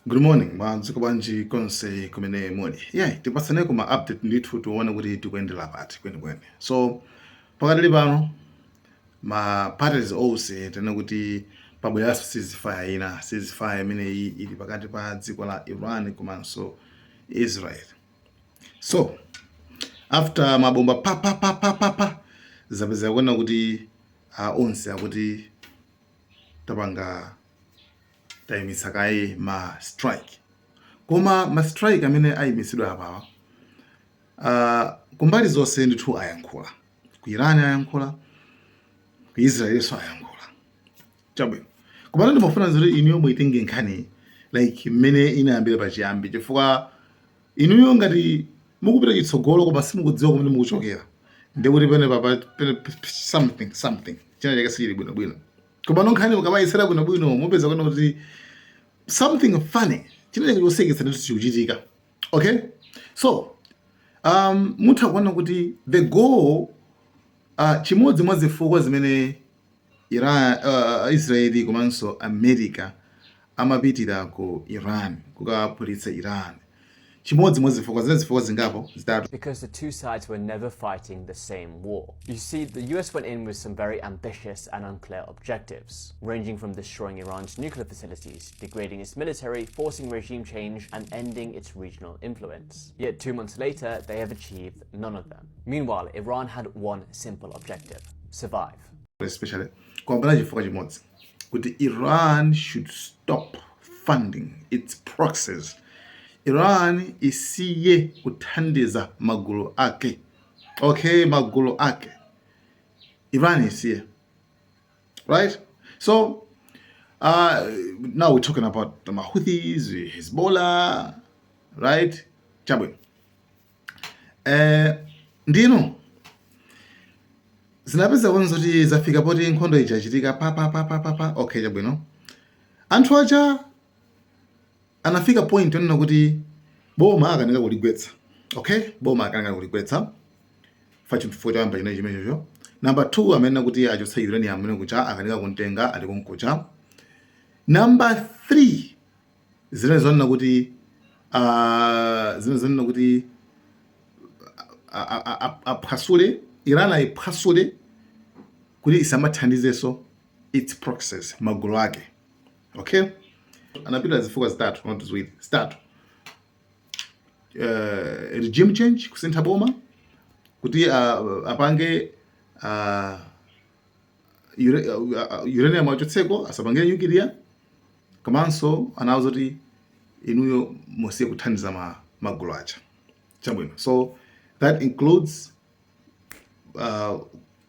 Good morning, mwanzuko banji konse kumene muli. Yeah, tipasane kuma update ndithu tuone kuti tikuendera pati kwenikweni. So, pakadali pano, ma parties onse tena kuti pabweraso ceasefire ina, ceasefire imene ili pakati pa dziko la Iran komanso Israel. So, after mabomba pa zapeza kuona kuti onse akuti tapanga tayimitsa kaye ma strike. Koma ma strike amene ayimisidwa apawa kumbali zonse ndithu ayankhula. Ku Iran ayankhula, ku Israel so ayankhula. Chabwino. Koma ndimafuna nzuri iniyo muitenge nkhani like mmene inayambira pachiyambi chifukwa inuyo ngati mukupita chitsogolo koma simukudziwa kumene mukuchokera. Ndikuti pene something china chake sichili bwinobwino. Koma nkhani mukamayisera bwinobwino mupeza kuona kuti something funny china chake choseketsa ndithu chikuchitika. Okay? So, mutha kuona kuti the goal chimodzi mwa zifukwa zimene Israeli komanso America amapitira ku Iran kukaphulitsa Iran. Chimodzi mwa zifukwa zingapo zitatu. Because the two sides were never fighting the same war. You see, the US went in with some very ambitious and unclear objectives, ranging from destroying Iran's nuclear facilities, degrading its military, forcing regime change, and ending its regional influence. Yet 2 months later, they have achieved none of them. Meanwhile, Iran had one simple objective: survive. Especially, kwa chifukwa chimodzi kuti Iran should stop funding its proxies. Iran isiye kuthandiza magulu ake. Okay, magulu ake. Iran isiye. Right? So, now we're talking about the Houthis, Hezbollah, right? Chabwe. Ndino. Zinapeza kuona kuti zafika poti nkhondo ichachitika pa. Okay, chabwino. Anthu aja anafika point yonena kuti boma akanika kuligwetsa. Okay? Boma akanika kuligwetsa. Chifukwa choyamba chimene chimenecho. Number 2 amenena kuti achotsa uranium amene kucha akanika kuntenga ali konkucha. Number 3 zinezonena kuti aphwasule Iran ayiphwasule kuti isamathandizeso its proxies magulu ake. Okay? Anapita zifukwa zitatu not ziwiri zitatu. Regime change kusintha boma kuti apange uranium achotseko asapange nuclear komanso anawuza kuti inuyo musiye kuthandiza magulu acha. Chabwino. So that includes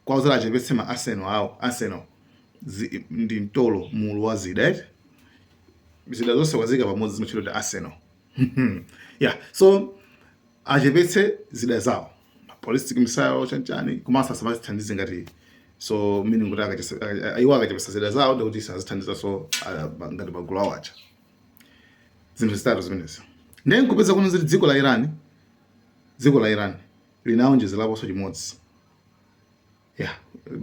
kwawuzala achepetse ma arsenal ndi mtolo mulu wa zida. Zida zonse wazika pamodzi zimachedwa ndi arsenal. Yeah, so achepetse zida zawo. Ballistic missile chanchani komanso asamathandize ngati so meaning kuti ayiwa akachepetsa zida zawo ndikuti sazithandiza so ngati magulu awo acha. Zinthu zitatu zimenezi. Ndiye nkupeza kuno ziti dziko la Iran linaonjezeraponso chimodzi. Yeah,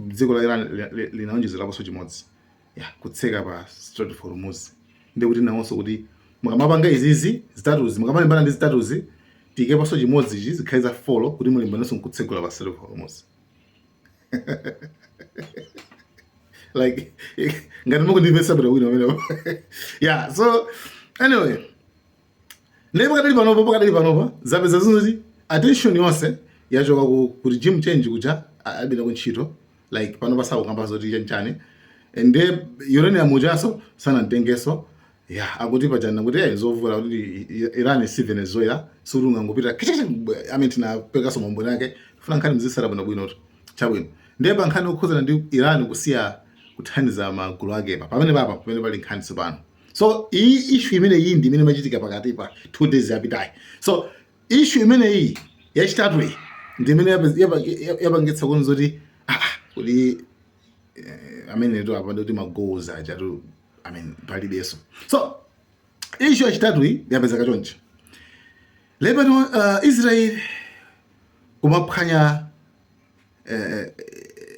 dziko la Iran linaonjezeraponso chimodzi. Yeah, kutseka pa Strait of Hormuz. Ndikuti nawonso kuti mukamapanga izizi zitatuzi mukamalimbana ndi zitatuzi tikepanso chimodzi ichi zikhaliza folo kuti mulimbanenso nkutsekula pa Strait of Hormuz. Like ngati mukundimvetsa bwino amenewo. Yeah, so anyway, pakadali panopa zapeza zinoti attention yonse yachoka ku regime change kuja abina kuntchito like panopa sakukamba zoti chanchani and uranium ujaso sanamtengeso. Yeah, akuti pachana kuti ayizovula kuti Iran si Venezuela surunga ngopita tina pekaso mambo yake funa nkhani mzisara bwino chabwino. Ndiye pa nkhani okhuzana ndi Iran kusiya kuthandiza magulu ake pamene pali nkhani tsopano. So issue imene iyi ndi imene machitika pakati pa 2 days yapitayi. So issue imene iyi yachitatu iyi ndi imene yapangetsa kuona zoti kuti amene to apa ndi magoals achatu palibeso. So issue yachitatu iyi yapezeka chonchi. Lebanon Israel kumaphwanya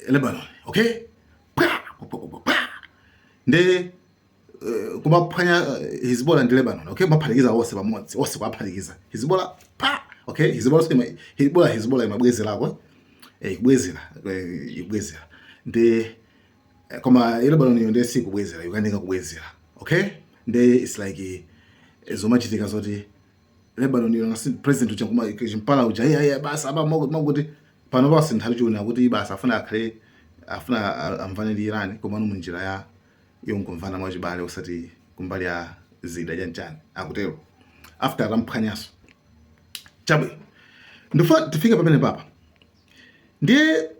Lebanon. Okay? Nde kumaphwanya Hezbollah ndi Lebanon, okay, maphatikiza wose pamodzi, wose kwaphatikiza Hezbollah pa, okay, Hezbollah imabwezerako, ikubwezera ndi koma Lebanon iyo ndi sikubwezera, ikukanika kubwezera, okay, ndi it's like zomachitika zoti Lebanon iyo ngasi president ucha kuma chimpala uja basa apa makuti pano basi nthawi chuna kuti basa afuna amvane ndi Iran koma no munjira ya yonkumvana mwachibale usati kumbali ya zida janjani akutero after ramphwanyaso chabe ndifa tifika pamene papa ndiye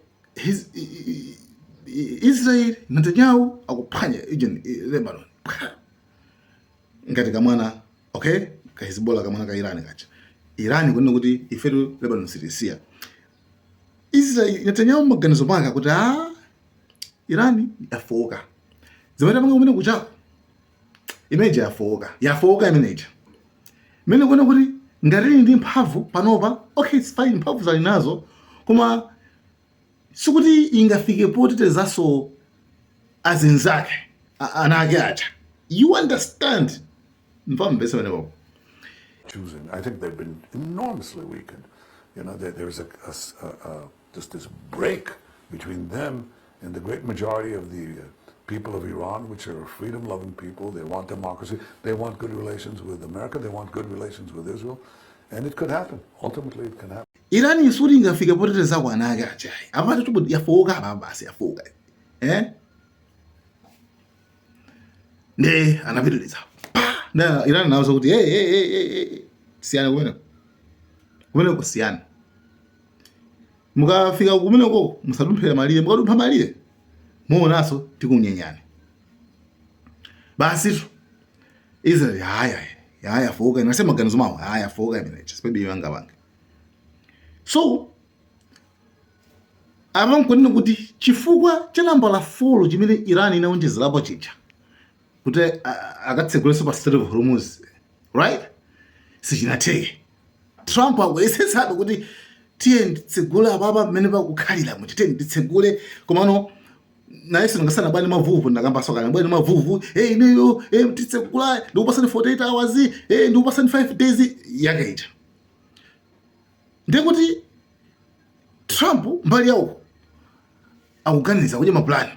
Israel Netanyahu akuphwanya Lebanon ngati kamwana, okay, ka Hezbollah kamwana ka Iran kacha Iran kunena kuti ifetu Lebanon sitisiya Israel Netanyahu maganizo pake kuti Iran yafoka zimene panga kumene kucha image yafoka imeneja mene kuona kuti ngati ndi mphamvu panopa, okay, it's fine, mphamvu zali nazo koma sikuti ingafike potetezaso azinzake anake acha. You understand? Choosing, I think they've been enormously weakened. You know, there's just this break between them and the great majority of the people of Iran, which are freedom-loving people. They want democracy. They want good relations with America. They want good relations with Israel. And it could happen. Ultimately, it can happen. Iran isuri ingafika poteteza kwa anake acha. Apata tu yafoka basi yafoka. Ne anapitiliza. Na Iran nazo kuti siyana kumene kusiyana. Mukafika kumene ko musadumphera malire, mukadumpha malire muonaso tikunyenyane. Basi Israel haya foka inasema maganizo mawo foka imeneja sipebi yanga. So avankunena kuti chifukwa cha namba la folo chimene Iran inaonjezerapo chicha kuti akatsegulenso pa Strait of Hormuz, right? Sichinateke. Trump akuyesetsabe kuti tiye nditsegule apapa mmene pakukhalira muti tiye nditsegule komano naye sinangasana bali mavuvu ndakamba soka bali mavuvu ineyo titsegula ndikupasani 48 hours ndikupasani 5 days yakaita ndikuti Trump mbali yawo akuganiza kuti maplan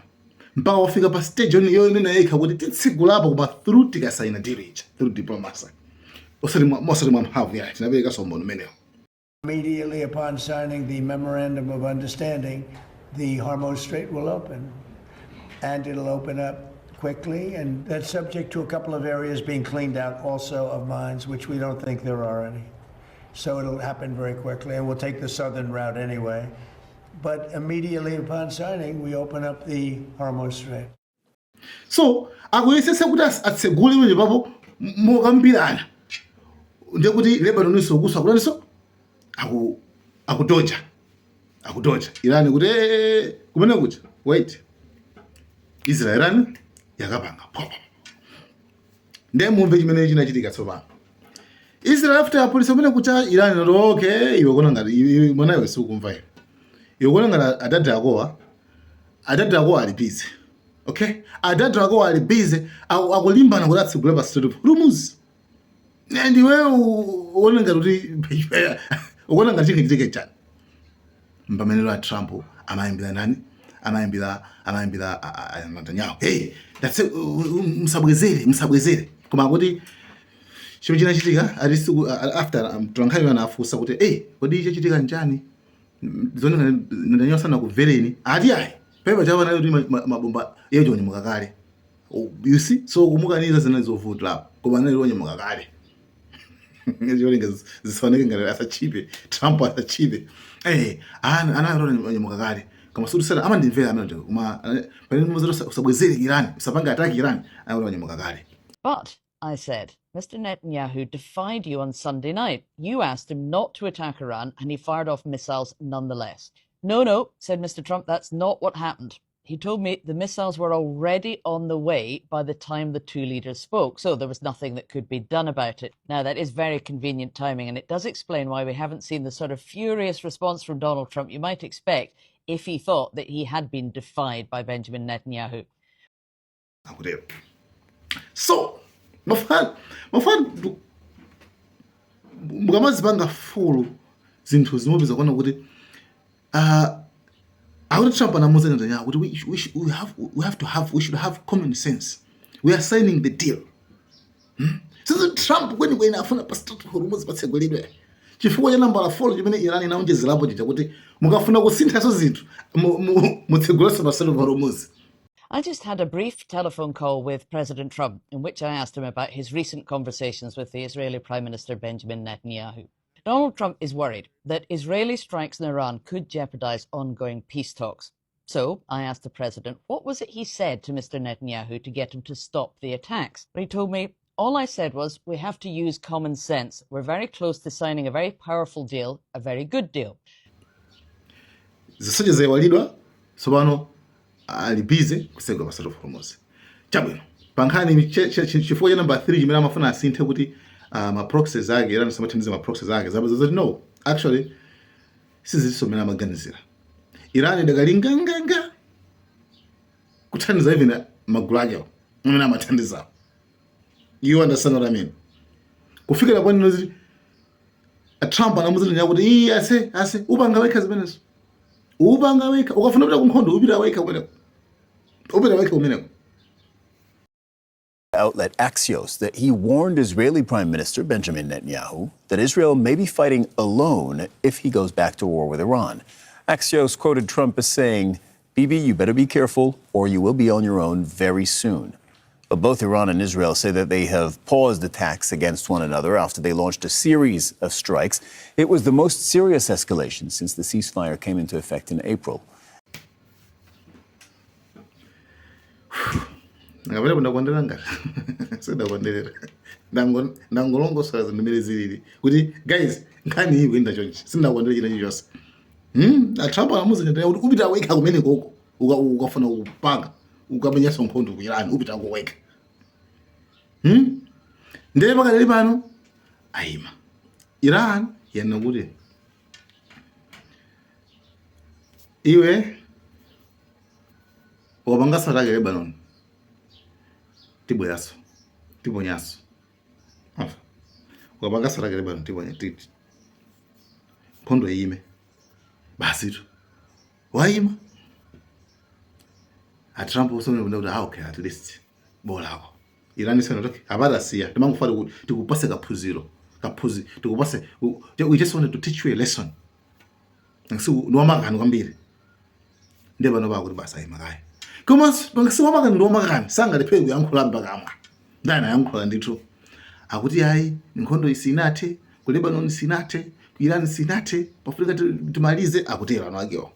mpaka wafika pa stage yo ine naika kuti titsegulapo koma through tikasaina deal through diplomacy osati mwamhavu ya tinapeka sombono meneyo. Immediately upon signing the memorandum of understanding, the Hormuz Strait will open, and it'll open up quickly, and that's subject to a couple of areas being cleaned out also of mines, which we don't think there are any. So it'll happen very quickly, and we'll take the southern route anyway. But immediately upon signing, we open up the Hormuz Strait. So, akuyesesa kuti atsegule mwenye papo mokambirana. Ndekuti Lebanon isokusa kulaniso akutoja Iran kuti kumene kuti wait Israel Iran yakapanga ndiye mumve chimene chinachitika tsopano. Israel after apolisi kumene kucha Iran noti okay iwe kona ngati mwana iwe sikumva iwe kona ngati adada ako ali busy, okay, adada ako ali busy akulimbana kuti atsegule pa Strait of Hormuz and iwe uone ngati ukona ngati chingechitike chani mpamenero a Trump amayimbira nani amayimbira Netanyahu that's msabwezere koma kuti chimwe chinachitika alisiku after tulankhani anafusa kuti kodi chachitika njani zoneka Netanyahu sana kuvereni ati pepa chawana kuti mabomba yejo nyemuka kale, you see, so kumukaniza zina zovuta koma nali nyemuka kale ngezolinga zisoneke ngale asachipe Trump asachipe ana rona nyemuka kale kama suri sana ama ndimvera amene koma pali muzero usabwezere Iran usapanga attack Iran ana nyemuka kale. But I said, Mr. Netanyahu defied you on Sunday night. You asked him not to attack Iran, and he fired off missiles nonetheless. No, said Mr. Trump, that's not what happened. He told me the missiles were already on the way by the time the two leaders spoke, so there was nothing that could be done about it. Now, that is very convenient timing, and it does explain why we haven't seen the sort of furious response from Donald Trump you might expect if he thought that he had been defied by Benjamin Netanyahu. So mafana mukamazipanga fulu zinthu zimobi zakona kuti akuti Trump anamuza Netanyahu kuti we should have common sense. We are signing the deal. Since Trump when afuna pa Strait of Hormuz patsegulidwe chifukwa cha namba la 4 chimene Iran inaonjezerapo chija kuti mukafuna kusinthaso zinthu mutsegulase pa Strait of Hormuz. I just had a brief telephone call with President Trump in which I asked him about his recent conversations with the Israeli Prime Minister Benjamin Netanyahu. Donald Trump is worried that Israeli strikes in Iran could jeopardize ongoing peace talks. So I asked the president, what was it he said to Mr. Netanyahu to get him to stop the attacks? He told me, all I said was, we have to use common sense. We're very close to signing a very powerful deal, a very good deal. Zisoje zewalidwa sobano alibize kusegwa pa Strait of Hormuz. Chabwino pankhani chifukwa cha number 3 chimene amafuna asinthe kuti ma proxies ake Iran samathandiza ma proxies ake zabaza no, actually sizisomera amaganizira. Iran idakalinga kuthandiza even magulu ake amene amathandiza. You understand what I mean? Kufikira kwa nini ziti Trump anamuzira kuti ase ubangaweka zimenezo. Ubangaweka ukafuna kuti kunkhondo ubiraweka kumeneko. Outlet Axios that he warned Israeli Prime Minister Benjamin Netanyahu that Israel may be fighting alone if he goes back to war with Iran. Axios quoted Trump as saying, "Bibi, you better be careful or you will be on your own very soon." But both Iran and Israel say that they have paused attacks against one another after they launched a series of strikes. It was the most serious escalation since the ceasefire came into effect in April. Ngabele ndakwandera ngati sedakwandera ndangolongo saza ndimere zilili kuti guys nkhani iyi kuenda chonchi sindakwandera china chonse Trump anamuza kuti upita weka kumene koko ukafuna kupanga ukamenya sonkhondo ku Iran upita kuweka ndele pakali pano ayima Iran yana kuti iwe wapanga saraka Lebanon tibonyaso afa wapanga saraka Lebanon tibonyatiti nkhondo yime basi tu waima Trump usome kuti okay at least bolako Iran isana kuti abada siya timangufala kuti tikupase kaphuziro tikupase we just wanted to teach you a lesson ngisi nomakani kwambiri ndebano bakuti basa imakaya koma bangisiwamakani nomakani sanga lephe kuyankhulamba kamwa ndana yankhula ndithu akuti hayi nkhondo isinathe ku Lebanon sinathe ku Iran sinathe Afrika timalize akuti vano akewo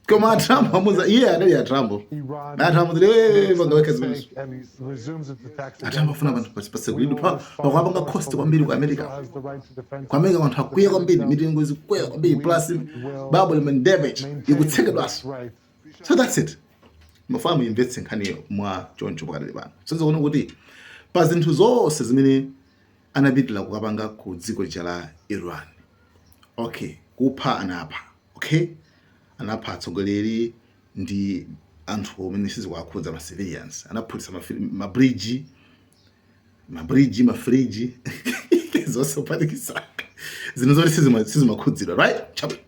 koma Trump amuza iye adali ya Trump Trump le bangaweka zimenezo Trump afuna abantu pasegulidwe pakwabanga cost kwambiri ku America wanthu akwiya kwambiri mitengo izikwiya kwambiri plus bubble and damage ikutsekedwaso. So that's it. Mafamu investing nkhani mwa choncho pakati pano senza kuona kuti pa zinthu zonse zimene anapitira kukapanga ku dziko la Iran. Okay, kupha anapha. Okay, anapha atsogoleri ndi anthu omwe sizikwakhudza ma civilians, anaphutsa mabridge mafriji zonse upatikisa zino zoti sizimakhudzidwa, right? Chabe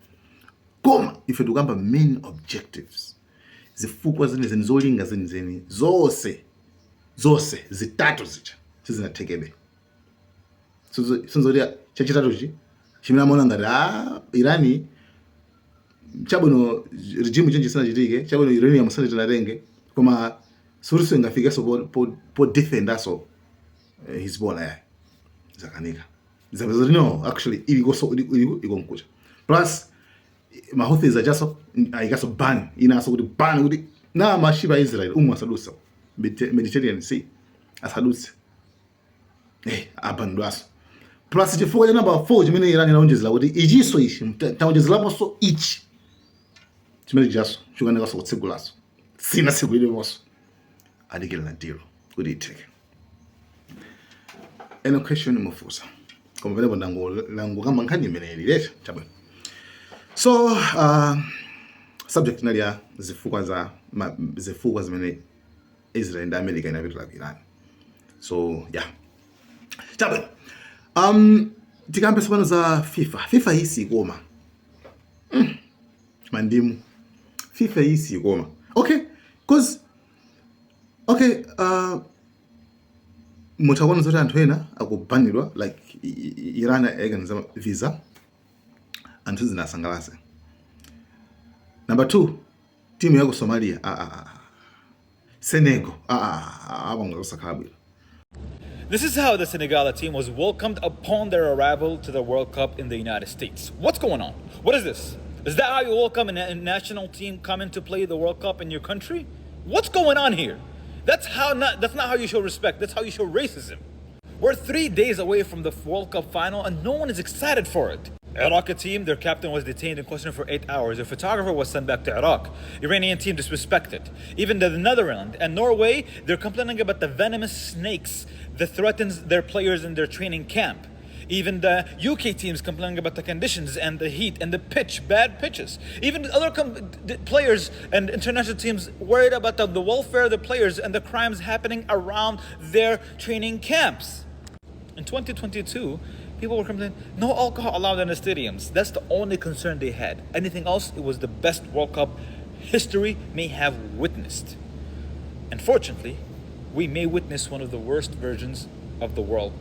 koma ife tikamba main objectives zifukwa zine zolinga zeni zose zitatu zija sizinathekebe. Sinzolia chachitatu chi chimene amaona ngati Irani chabwino regime change sanachitike, chabwino uranium sanatenge koma solution ingafika so po defend aso Hezbollah ya zakanika zabazo no actually igonkucha plus Mahouthis are just ayikaso ban inaso kuti ban kuti na mashiba Israel asadusa Mediterranean Sea asadusa abandwaso plus chifukwa cha number 4 chimene Iran inaonjezera kuti ichiso ichi taonjezerapo so ichi chimene jaso chukaneka so kutsegulaso sina segulire boso adikira na deal kuti iteke. Eno question mufusa koma vile langu kama nkhani imene ilete chabwino. So subject nalia zifukwa zimene Israel and America inapitira Iran. So yeah, chabwino tikambe tsopano za FIFA isikoma mandimu FIFA isikoma okay cause okay mutakuona zoti anthu ena akubanidwa like Iran aganiza visa anthu zinasangalase. Number 2, timu yako Somalia Senegal This is how the Senegal team was welcomed upon their arrival to the World Cup in the United States. What's going on? What is this? Is that how you welcome a national team coming to play the World Cup in your country? What's going on here? That's not how you show respect. That's how you show racism. We're 3 days away from the World Cup final and no one is excited for it. Iraq team, their captain was detained and questioned for 8 hours. Their photographer was sent back to Iraq. Iranian team disrespected. Even the Netherlands and Norway, they're complaining about the venomous snakes that threatens their players in their training camp. Even the UK teams complaining about the conditions and the heat and the pitch, bad pitches. Even other players and international teams worried about the welfare of the players and the crimes happening around their training camps. In 2022, people were complaining, no alcohol allowed in the stadiums. That's the only concern they had. Anything else, it was the best World Cup history may have witnessed. Unfortunately, we may witness one of the worst versions of the World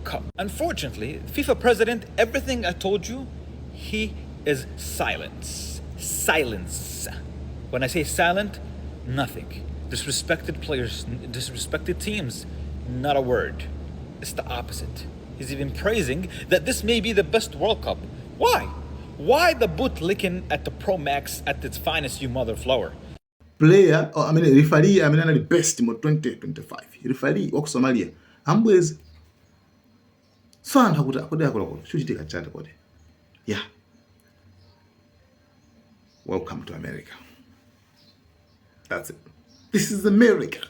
Cup. Unfortunately, FIFA president, everything I told you, he is silence. Silence. When I say silent, nothing. Disrespected players, disrespected teams, not a word. It's the opposite. He's even praising that this may be the best World Cup. Why? Why the boot licking at the Pro Max at its finest, you mother flower? Player, referee, the best in 2025. Referee, wako Somalia. Ambwezi. So hakuda shujitika chata kode. Yeah. Welcome to America. That's it. This is America.